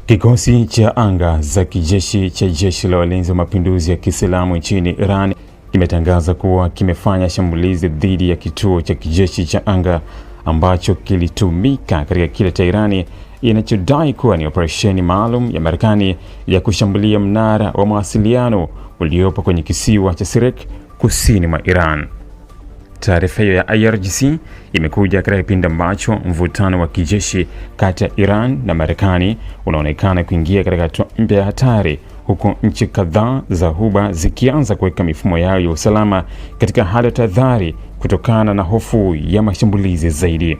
Kikosi cha anga za kijeshi cha Jeshi la Walinzi wa Mapinduzi ya Kiislamu nchini Iran kimetangaza kuwa kimefanya shambulizi dhidi ya kituo cha kijeshi cha anga ambacho kilitumika katika kile cha Irani inachodai kuwa ni operesheni maalum ya Marekani ya kushambulia mnara wa mawasiliano uliopo kwenye kisiwa cha Sirik kusini mwa Iran. Taarifa hiyo ya IRGC imekuja katika kipindi ambacho mvutano wa kijeshi kati ya Iran na Marekani unaonekana kuingia katika hatua mpya ya hatari, huku nchi kadhaa za Ghuba zikianza kuweka mifumo yao ya usalama katika hali ya tahadhari kutokana na hofu ya mashambulizi zaidi.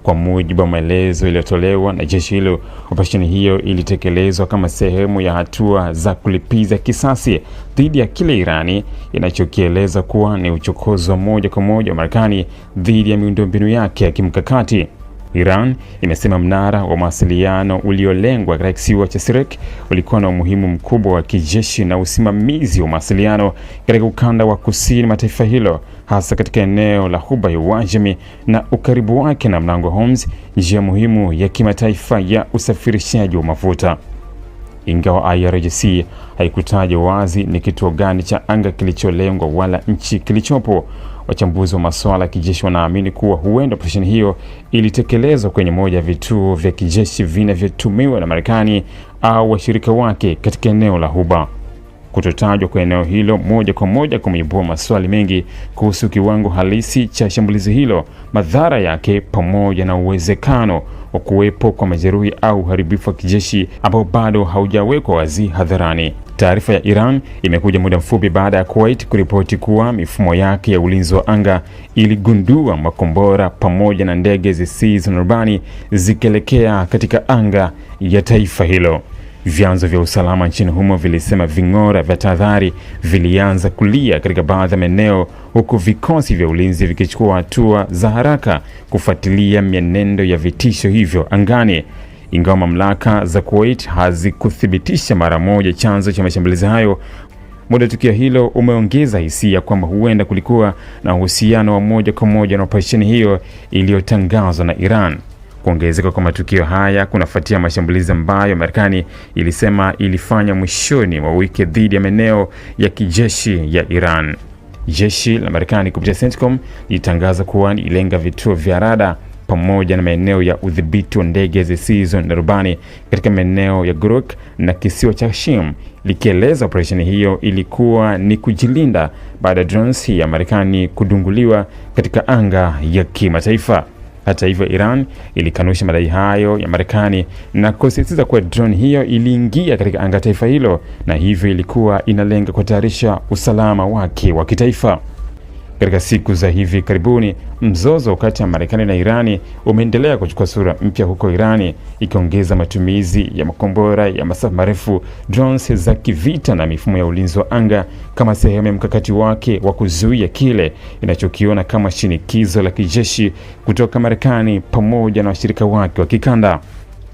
Kwa mujibu wa maelezo yaliyotolewa na jeshi hilo, operesheni hiyo ilitekelezwa kama sehemu ya hatua za kulipiza kisasi dhidi ya kile Irani inachokieleza kuwa ni uchokozi wa moja kwa moja wa Marekani dhidi ya miundombinu yake ya kimkakati. Iran imesema mnara wa mawasiliano uliolengwa katika kisiwa cha Sirik ulikuwa na umuhimu mkubwa wa kijeshi na usimamizi wa mawasiliano katika ukanda wa kusini mwa taifa hilo, hasa katika eneo la Ghuba ya Uajemi na ukaribu wake na mlango Hormuz, njia muhimu ya kimataifa ya usafirishaji wa mafuta. Ingawa IRGC haikutaja wazi ni kituo gani cha anga kilicholengwa wala nchi kilichopo, wachambuzi wa masuala ya kijeshi wanaamini kuwa huenda operesheni hiyo ilitekelezwa kwenye moja ya vituo vya kijeshi vinavyotumiwa na Marekani au washirika wake katika eneo la Ghuba. Kutotajwa kwa eneo hilo moja kwa moja kumeibua maswali mengi kuhusu kiwango halisi cha shambulizi hilo, madhara yake, pamoja na uwezekano wa kuwepo kwa majeruhi au uharibifu wa kijeshi ambao bado haujawekwa wazi hadharani. Taarifa ya Iran imekuja muda mfupi baada ya Kuwait kuripoti kuwa mifumo yake ya ulinzi wa anga iligundua makombora pamoja na ndege zisizo na rubani zikielekea katika anga ya taifa hilo. Vyanzo vya usalama nchini humo vilisema ving'ora vya tahadhari vilianza kulia katika baadhi ya maeneo, huku vikosi vya ulinzi vikichukua hatua za haraka kufuatilia mienendo ya vitisho hivyo angani. Ingawa mamlaka za Kuwait hazikuthibitisha mara moja chanzo cha mashambulizi hayo, muda tukio hilo umeongeza hisia kwamba huenda kulikuwa na uhusiano wa moja kwa moja na operesheni hiyo iliyotangazwa na Iran. Kuongezeka kwa matukio haya kunafuatia mashambulizi ambayo Marekani ilisema ilifanya mwishoni mwa wiki dhidi ya maeneo ya kijeshi ya Iran. Jeshi la Marekani kupitia CENTCOM ilitangaza kuwa ilenga vituo vya rada pamoja na maeneo ya udhibiti wa ndege zisizo na rubani katika maeneo ya Guruk na kisiwa cha Qassim, likieleza operesheni hiyo ilikuwa ni kujilinda baada ya drones ya Marekani kudunguliwa katika anga ya kimataifa. Hata hivyo, Iran ilikanusha madai hayo ya Marekani na kusisitiza kuwa drone hiyo iliingia katika anga taifa hilo na hivyo ilikuwa inalenga kuhatarisha usalama wake wa kitaifa. Katika siku za hivi karibuni, mzozo kati ya Marekani na Irani umeendelea kuchukua sura mpya, huko Irani ikiongeza matumizi ya makombora ya masafa marefu, drones za kivita na mifumo ya ulinzi wa anga kama sehemu ya mkakati wake wa kuzuia kile inachokiona kama shinikizo la kijeshi kutoka Marekani pamoja na washirika wake wa kikanda.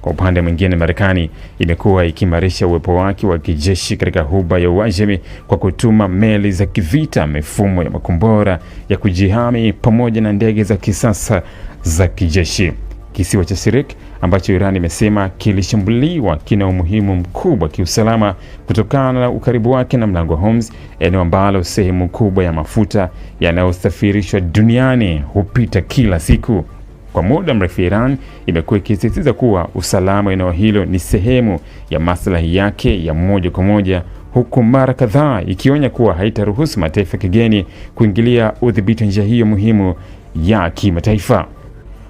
Kwa upande mwingine, Marekani imekuwa ikiimarisha uwepo wake wa kijeshi katika Ghuba ya Uajemi kwa kutuma meli za kivita, mifumo ya makombora ya kujihami pamoja na ndege za kisasa za kijeshi. Kisiwa cha Sirik ambacho Iran imesema kilishambuliwa kina umuhimu mkubwa kiusalama kutokana na ukaribu wake na mlango Hormuz, eneo ambalo sehemu kubwa ya mafuta yanayosafirishwa duniani hupita kila siku. Kwa muda mrefu, Iran imekuwa ikisisitiza kuwa usalama eneo hilo ni sehemu ya maslahi yake ya moja kwa moja, huku mara kadhaa ikionya kuwa haitaruhusu mataifa kigeni kuingilia udhibiti wa njia hiyo muhimu ya kimataifa.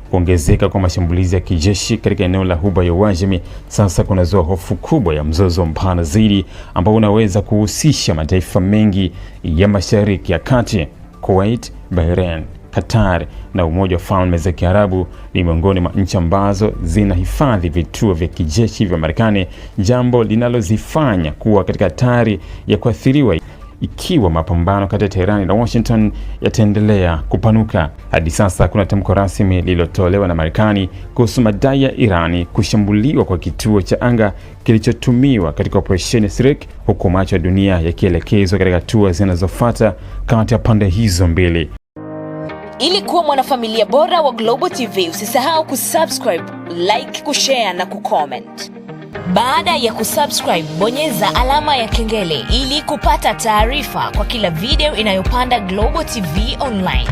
Kuongezeka kwa mashambulizi ya kijeshi katika eneo la Ghuba ya Uajemi sasa kunazua hofu kubwa ya mzozo mpana zaidi ambao unaweza kuhusisha mataifa mengi ya Mashariki ya Kati. Kuwait, Bahrain, Qatar na Umoja wa Falme za Kiarabu ni miongoni mwa nchi ambazo zinahifadhi vituo vya kijeshi vya Marekani, jambo linalozifanya kuwa katika hatari ya kuathiriwa ikiwa mapambano kati ya Tehran na Washington yataendelea kupanuka. Hadi sasa kuna tamko rasmi lililotolewa na Marekani kuhusu madai ya Irani kushambuliwa kwa kituo cha anga kilichotumiwa katika operesheni ya Sirik, huku macho ya dunia yakielekezwa katika hatua zinazofuata kati ya pande hizo mbili. Ili kuwa mwanafamilia bora wa Global TV, usisahau kusubscribe, like, kushare na kucomment. Baada ya kusubscribe, bonyeza alama ya kengele ili kupata taarifa kwa kila video inayopanda Global TV Online.